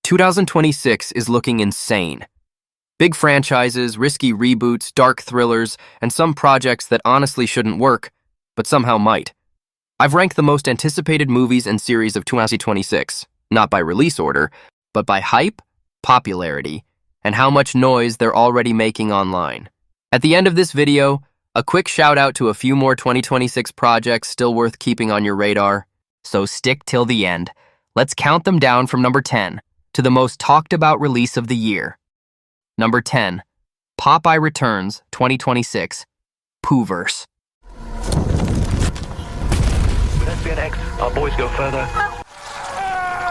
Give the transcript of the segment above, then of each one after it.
2026 is looking insane. Big franchises, risky reboots, dark thrillers, and some projects that honestly shouldn't work, but somehow might. I've ranked the most anticipated movies and series of 2026, not by release order, but by hype, popularity, and how much noise they're already making online. At the end of this video, a quick shout out to a few more 2026 projects still worth keeping on your radar. So stick till the end. Let's count them down from number 10 to the most talked about release of the year. Number 10, Popeye Returns 2026, Poohverse. With SPNX, our boys go further.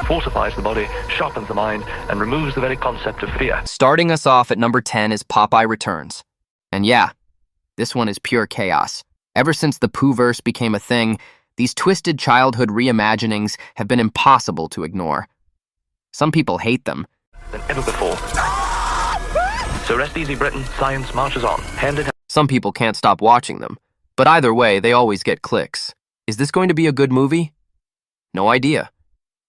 Fortifies the body, sharpens the mind, and removes the very concept of fear. Starting us off at number 10 is Popeye Returns. And yeah, this one is pure chaos. Ever since the Poohverse became a thing, these twisted childhood reimaginings have been impossible to ignore. Some people hate them. Than ever before. So rest easy, Britain. Science marches on, hand in hand. Some people can't stop watching them. But either way, they always get clicks. Is this going to be a good movie? No idea.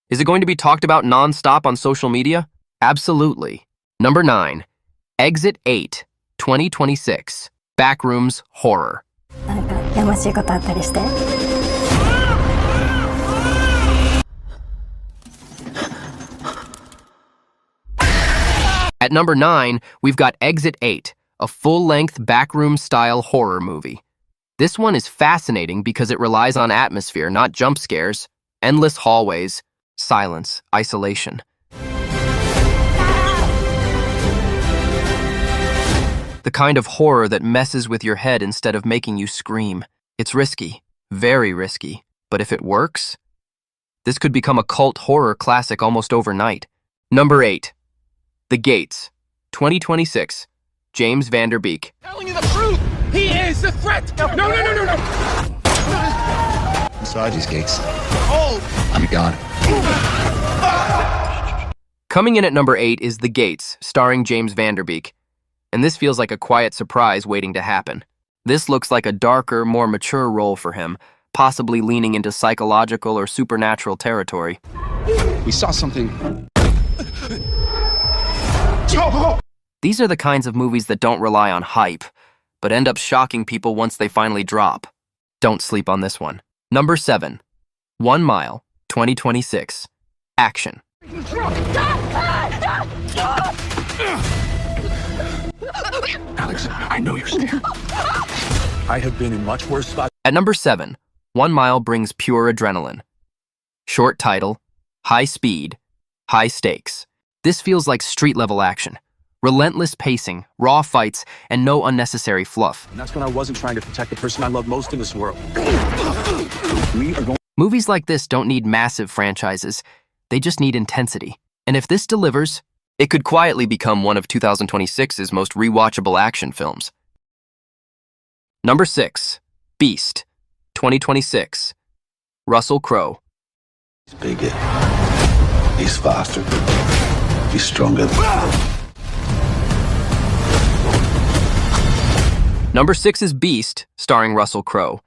Is it going to be talked about non-stop on social media? Absolutely. Number 9, Exit 8, 2026, Backrooms Horror. At number 9, we've got Exit 8, a full-length backroom-style horror movie. This one is fascinating because it relies on atmosphere, not jump scares, endless hallways, silence, isolation. The kind of horror that messes with your head instead of making you scream. It's risky, very risky, but if it works, this could become a cult horror classic almost overnight. Number 8, The Gates, 2026, James Van Der Beek. Telling you the truth! He is the threat! No! Inside these gates. Oh! I'm gone. Coming in at number 8 is The Gates, starring James Van Der Beek. And this feels like a quiet surprise waiting to happen. This looks like a darker, more mature role for him, possibly leaning into psychological or supernatural territory. We saw something. These are the kinds of movies that don't rely on hype, but end up shocking people once they finally drop. Don't sleep on this one. Number 7, 1 Mile, 2026, Action. Alex, I know you're scared. I have been in much worse spots. At number 7, 1 Mile brings pure adrenaline. Short title, high speed, high stakes. This feels like street-level action. Relentless pacing, raw fights, and no unnecessary fluff. And that's when I wasn't trying to protect the person I love most in this world. We are going. Movies like this don't need massive franchises. They just need intensity. And if this delivers, it could quietly become one of 2026's most rewatchable action films. Number 6, Beast, 2026, Russell Crowe. He's bigger. He's faster. He's stronger. Number 6 is Beast, starring Russell Crowe.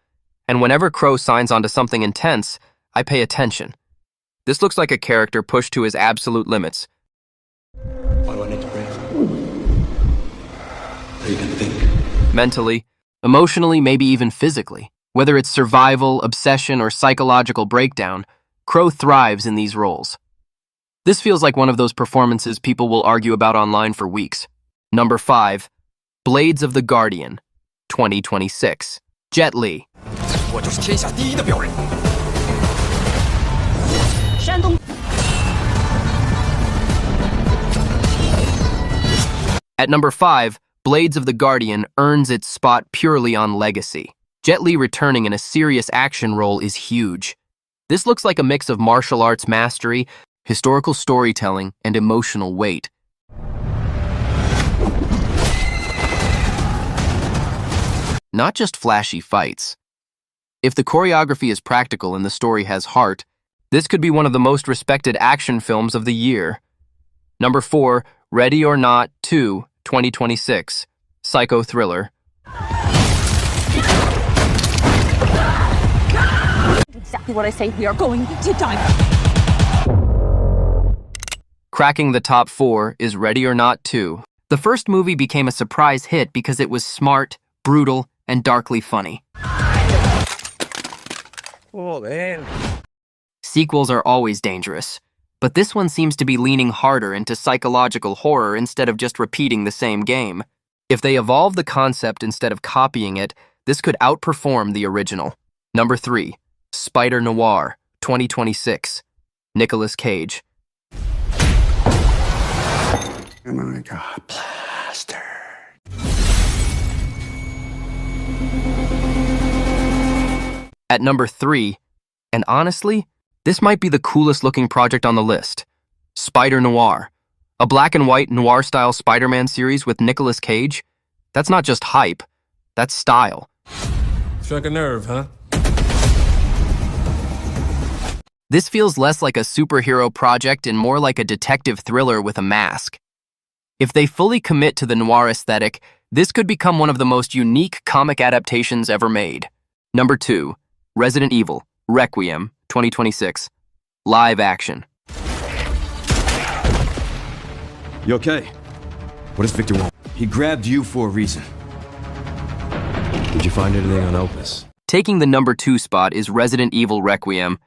And whenever Crowe signs onto something intense, I pay attention. This looks like a character pushed to his absolute limits. Why do I need to breathe? So you can think. Mentally, emotionally, maybe even physically. Whether it's survival, obsession, or psychological breakdown, Crowe thrives in these roles. This feels like one of those performances people will argue about online for weeks. Number 5, Blades of the Guardian, 2026, Jet Li. At number 5, Blades of the Guardian earns its spot purely on legacy. Jet Li returning in a serious action role is huge. This looks like a mix of martial arts mastery, historical storytelling, and emotional weight. Not just flashy fights. If the choreography is practical and the story has heart, this could be one of the most respected action films of the year. Number 4, Ready or Not 2, 2026, psycho thriller. Exactly what I say, we are going to die. Cracking the top 4 is Ready or Not 2. The first movie became a surprise hit because it was smart, brutal, and darkly funny. Oh, man. Sequels are always dangerous, but this one seems to be leaning harder into psychological horror instead of just repeating the same game. If they evolve the concept instead of copying it, this could outperform the original. Number 3, Spider-Noir, 2026. Nicolas Cage. Oh my God, plaster. At number 3, and honestly, this might be the coolest looking project on the list, Spider-Noir, a black and white noir-style Spider-Man series with Nicolas Cage. That's not just hype, that's style. Struck a nerve, huh? This feels less like a superhero project and more like a detective thriller with a mask. If they fully commit to the noir aesthetic, this could become one of the most unique comic adaptations ever made. Number 2, Resident Evil, Requiem, 2026. Live action. You okay? What does Victor want? He grabbed you for a reason. Did you find anything on Opus? Taking the number 2 spot is Resident Evil Requiem.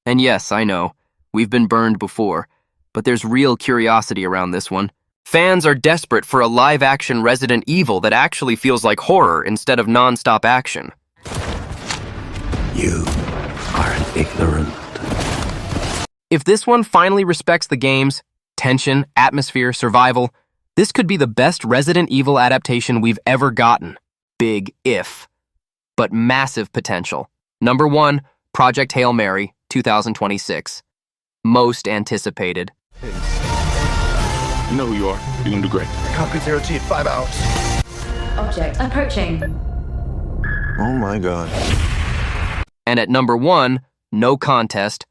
And yes, I know, we've been burned before, but there's real curiosity around this one. Fans are desperate for a live-action Resident Evil that actually feels like horror instead of non-stop action. You are ignorant. If this one finally respects the games, tension, atmosphere, survival, this could be the best Resident Evil adaptation we've ever gotten. Big if. But massive potential. Number 1, Project Hail Mary, 2026. Most anticipated. You know who you are. You're gonna do great. Copy 0G, 5 hours. Object approaching. Oh my God. And at number 1, no contest,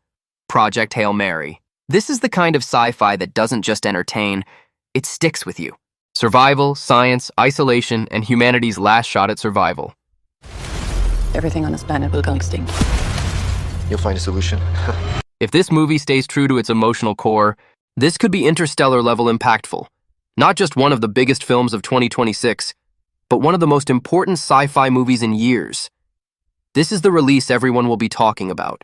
Project Hail Mary. This is the kind of sci-fi that doesn't just entertain, it sticks with you. Survival, science, isolation, and humanity's last shot at survival. Everything on this planet will go extinct. You'll find a solution. If this movie stays true to its emotional core, this could be Interstellar-level impactful. Not just one of the biggest films of 2026, but one of the most important sci-fi movies in years. This is the release everyone will be talking about.